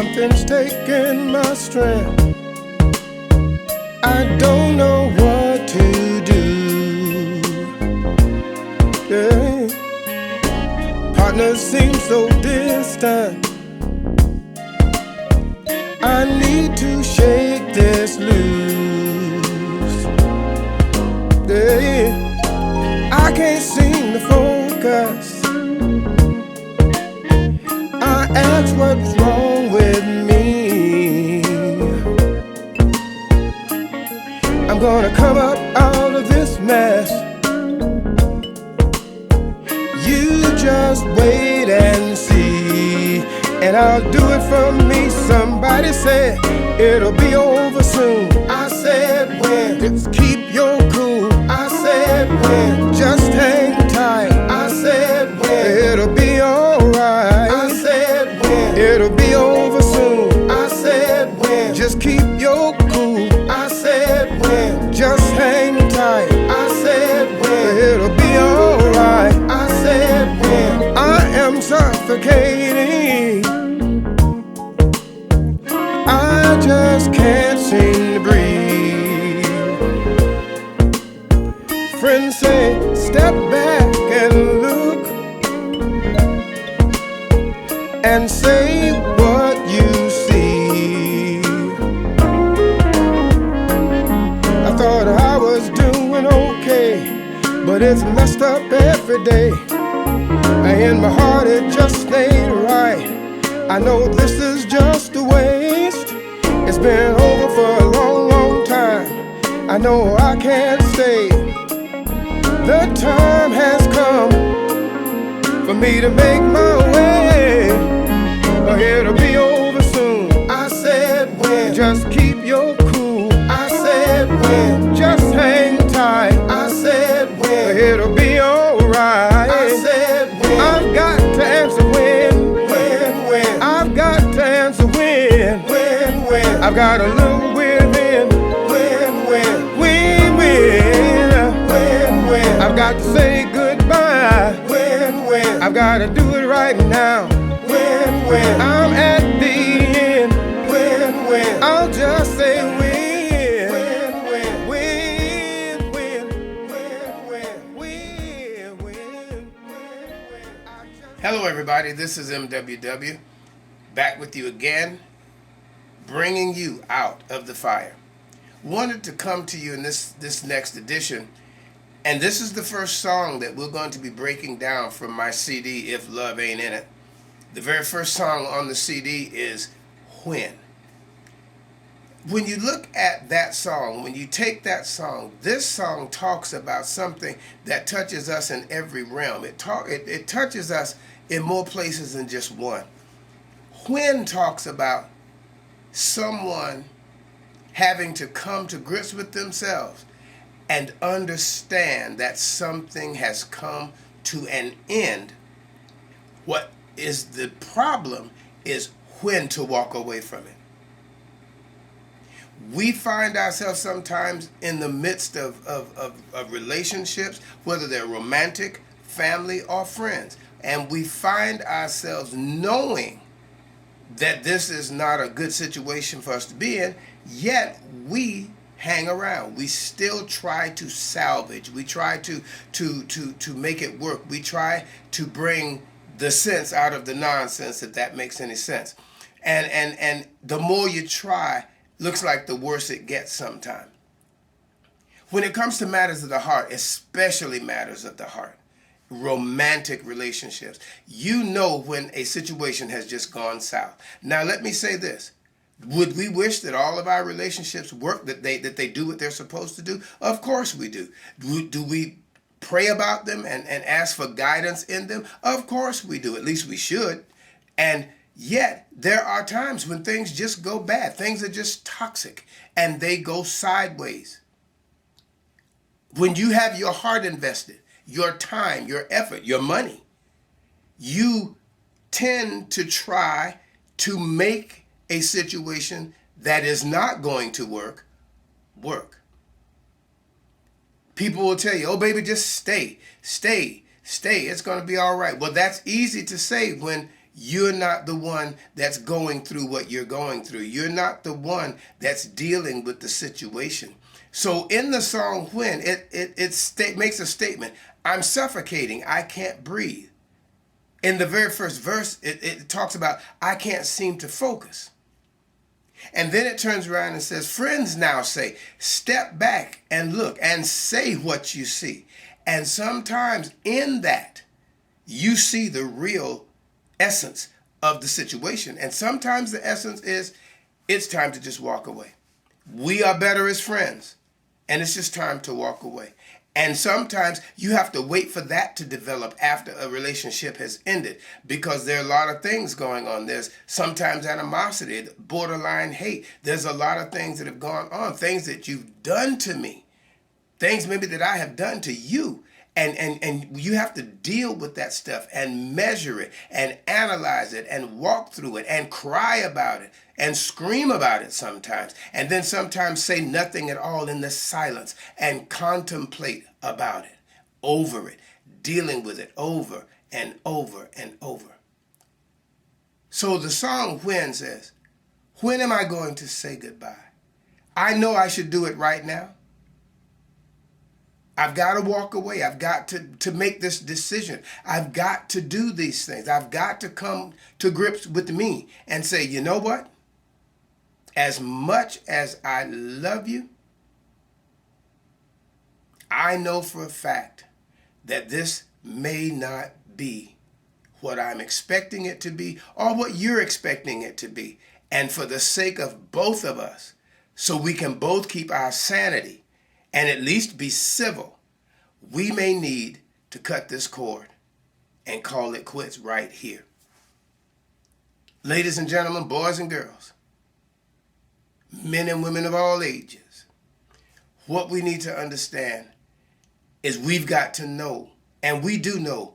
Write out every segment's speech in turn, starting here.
Something's taking my strength. I don't know what to do. Yeah. Partners seem so distant. I need to shake this loose. Yeah. I can't seem to focus. I ask what's wrong with me. I'm gonna come up out of this mess. You just wait and see, and I'll do it for me. Somebody said it'll be over soon. I said when? Just keep your cool. I said when? Just hang tight. I said when? It'll be alright. I said when? It'll be over soon. I said when? Just keep your cool. I said when? Just hang tight. I said when? It'll be alright. I said when? I am suffocating. I just can't seem to breathe. Friends say, step back and look, and say what you see. I thought I was doing okay, but it's messed up every day. In my heart it just ain't right. I know this is just a waste. It's been over for a long, long time. I know I can't stay. The time has come for me to make my way. It'll be over soon. I said when? Just keep your cool. I said when? Just hang tight. I said when? It'll be alright. I said when? I've got to answer when. When? I've got to answer when. When? I've got a little within. When? I've got to say goodbye. When? I've got to do it right now. When? I'm at the end. When? I'll just say when. Hello everybody, this is MWW, back with you again, bringing you out of the fire. Wanted to come to you in this next edition, and this is the first song that we're going to be breaking down from my CD, If Love Ain't In It. The very first song on the CD is When. When you look at that song, when you take that song, this song talks about something that touches us in every realm. It touches us in more places than just one. When talks about someone having to come to grips with themselves and understand that something has come to an end. What is the problem is when to walk away from it. We find ourselves sometimes in the midst of relationships, whether they're romantic, family, or friends, and we find ourselves knowing that this is not a good situation for us to be in, yet we hang around. We still try to salvage. We try to make it work. We try to bring the sense out of the nonsense, if that makes any sense. And the more you try, looks like the worse it gets sometimes. When it comes to matters of the heart, especially matters of the heart, romantic relationships, you know when a situation has just gone south. Now let me say this. Would we wish that all of our relationships work, that they do what they're supposed to do? Of course we do. Do we pray about them and ask for guidance in them? Of course we do. At least we should. And yet there are times when things just go bad. Things are just toxic and they go sideways. When you have your heart invested, your time, your effort, your money, you tend to try to make a situation that is not going to work. People will tell you, oh baby, just stay. It's going to be all right. Well, that's easy to say when You're not the one that's going through what you're going through. You're not the one that's dealing with the situation. So in the song When, it makes a statement. I'm suffocating. I can't breathe. In the very first verse, it talks about, I can't seem to focus. And then it turns around and says, friends now say, step back and look and say what you see. And sometimes in that, you see the real essence of the situation. And sometimes the essence is, it's time to just walk away. We are better as friends, and it's just time to walk away. And sometimes you have to wait for that to develop after a relationship has ended, because there are a lot of things going on. There's sometimes animosity, borderline hate. There's a lot of things that have gone on, things that you've done to me, things maybe that I have done to you. And you have to deal with that stuff and measure it and analyze it and walk through it and cry about it and scream about it sometimes. And then sometimes say nothing at all in the silence and contemplate about it, over it, dealing with it over and over and over. So the song When says, when am I going to say goodbye? I know I should do it right now. I've got to walk away. I've got to make this decision. I've got to do these things. I've got to come to grips with me and say, you know what? As much as I love you, I know for a fact that this may not be what I'm expecting it to be or what you're expecting it to be. And for the sake of both of us, so we can both keep our sanity and at least be civil, we may need to cut this cord and call it quits right here. Ladies and gentlemen, boys and girls, men and women of all ages, what we need to understand is we've got to know, and we do know,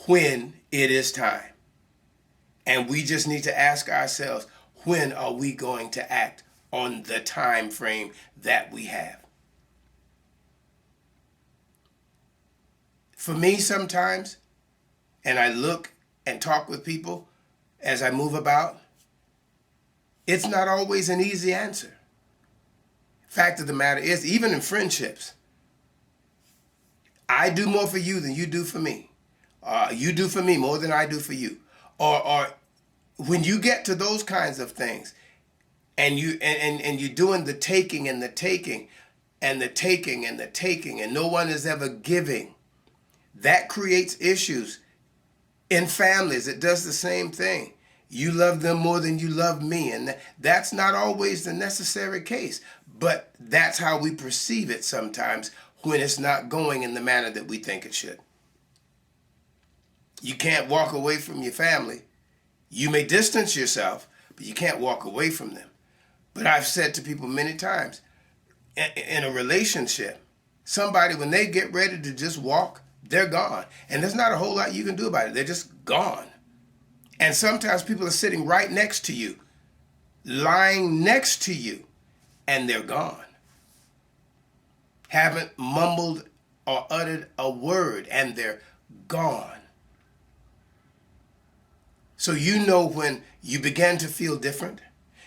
when it is time. And we just need to ask ourselves, when are we going to act on the time frame that we have? For me sometimes, and I look and talk with people as I move about, it's not always an easy answer. Fact of the matter is, even in friendships, I do more for you than you do for me. You do for me more than I do for you. Or when you get to those kinds of things, and you're doing the taking and the taking and the taking and the taking, and no one is ever giving, that creates issues in families. It does the same thing. You love them more than you love me, and that's not always the necessary case, but that's how we perceive it sometimes when it's not going in the manner that we think it should. You can't walk away from your family. You may distance yourself, but you can't walk away from them. But I've said to people many times, in a relationship, somebody, when they get ready to just walk, they're gone. And there's not a whole lot you can do about it. They're just gone. And sometimes people are sitting right next to you, lying next to you, and they're gone. Haven't mumbled or uttered a word, and they're gone. So you know when you begin to feel different,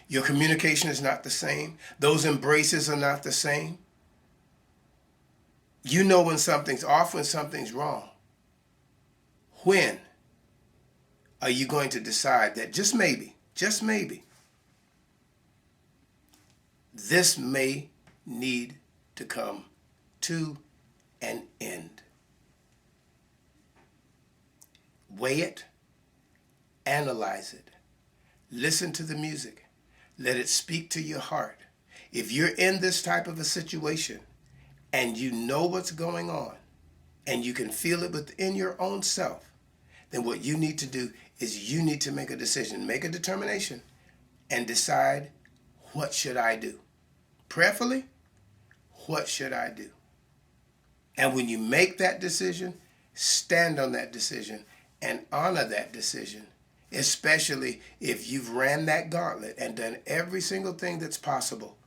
your communication is not the same, those embraces are not the same. You know when something's off, when something's wrong. When are you going to decide that just maybe, this may need to come to an end? Weigh it, analyze it, listen to the music, let it speak to your heart. If you're in this type of a situation and you know what's going on and you can feel it within your own self, then what you need to do is you need to make a decision, make a determination, and decide, what should I do? Prayerfully, what should I do? And when you make that decision, stand on that decision and honor that decision, especially if you've ran that gauntlet and done every single thing that's possible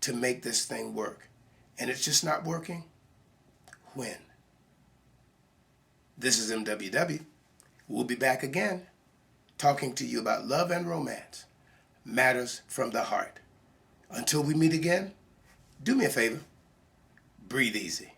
to make this thing work. And it's just not working. When? This is MWW. We'll be back again. talking to you about love and romance, matters from the heart. Until we meet again, do me a favor, breathe easy.